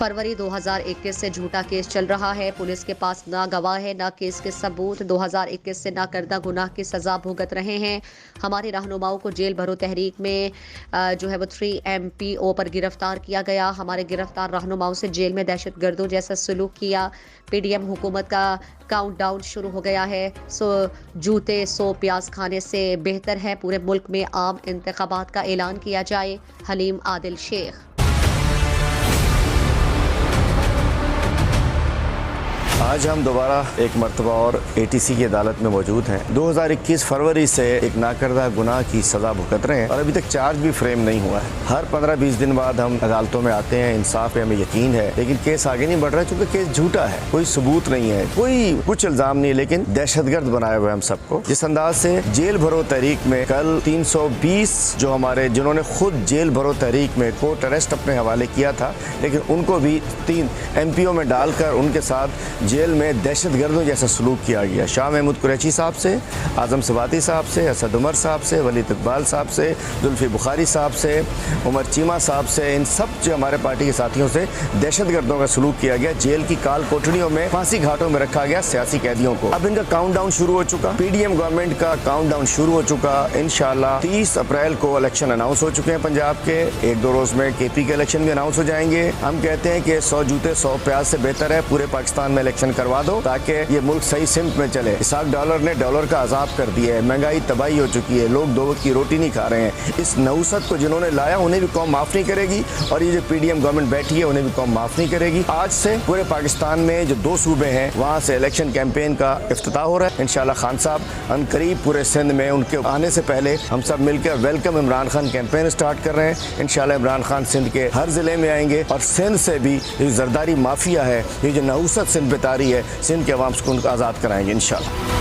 फरवरी 2021 से झूठा केस चल रहा है। पुलिस के पास ना गवाह है ना केस के सबूत। 2021 से ना करदा गुनाह की सजा भुगत रहे हैं। हमारे रहनुमाओं को जेल भरो तहरीक में जो है वो 3 MPO पर गिरफ्तार किया गया। हमारे गिरफ्तार रहनुमाओं से जेल में दहशत गर्दों जैसा सलूक किया। PDM हुकूमत का काउंटडाउन शुरू हो गया है। जूते 100 प्याज खाने से बेहतर है पूरे मुल्क में आम इंतखाबात का ऐलान किया जाए। हलीम आदिल शेख। आज हम दोबारा एक मरतबा और ATC की अदालत में मौजूद हैं। 2021 फरवरी से एक नाकर्दा गुनाह की सज़ा भुगत रहे हैं और अभी तक चार्ज भी फ्रेम नहीं हुआ है। हर 15-20 दिन बाद हम अदालतों में आते हैं, इंसाफ पे हमें यकीन है, लेकिन केस आगे नहीं बढ़ रहा क्योंकि केस झूठा है, कोई सबूत नहीं है, कोई कुछ इल्ज़ाम नहीं है, लेकिन दहशतगर्द बनाए हुए हम सबको। जिस अंदाज से जेल भरो तहरीक में कल 320 जो हमारे जिन्होंने खुद जेल भरो तहरीक में कोर्ट अरेस्ट अपने हवाले किया था, लेकिन उनको भी 3 MPO में डालकर उनके साथ जेल में दहशत गर्दों जैसा सलूक किया गया। शाह महमूद कुरैशी साहब से, आज़म सवाती साहब से, असद उमर साहब से, वलीद इकबाल साहब से, जुल्फी बुखारी साहब से, उमर चीमा साहब से, इन सब जो हमारे पार्टी के साथियों से दहशत गर्दों का सलूक किया गया। जेल की काल कोठरियों में, फांसी घाटों में रखा गया सियासी कैदियों को। अब इनका काउंटडाउन शुरू हो चुका, PDM गवर्नमेंट का काउंटडाउन शुरू हो चुका। इंशाल्लाह 30 अप्रैल को इलेक्शन अनाउंस हो चुके हैं पंजाब के। 1-2 रोज में KP के इलेक्शन भी अनाउंस हो जाएंगे। हम कहते हैं कि 100 जूते 100 प्याज से बेहतर है पूरे पाकिस्तान में इलेक्शन करवा दो ताकि ये मुल्क सही सिमत में चले। इसाक डॉलर ने डॉलर का अजाब कर दिया है, महंगाई तबाही हो चुकी है, लोग 2 वक्त की रोटी नहीं खा रहे हैं। इस नौसत को जिन्होंने लाया उन्हें भी कौम माफ नहीं करेगी और ये जो PDM गवर्नमेंट बैठी है उन्हें भी कौम माफ नहीं करेगी। आज से पूरे पाकिस्तान में जो 2 सूबे हैं वहाँ से इलेक्शन कैंपेन का इफ्तिताह हो रहा है। इंशाल्लाह खान साहब अनकरीब पूरे सिंध में उनके आने से पहले हम सब मिलकर welcome Imran Khan campaign start कर रहे हैं। इंशाल्लाह इमरान खान सिंध के हर जिले में आएंगे और सिंध से भी ये जरदारी माफिया है, ये जो नहुसत सिंध पे तारी है, सिंध के अवाम को आज़ाद कराएंगे इंशाल्लाह।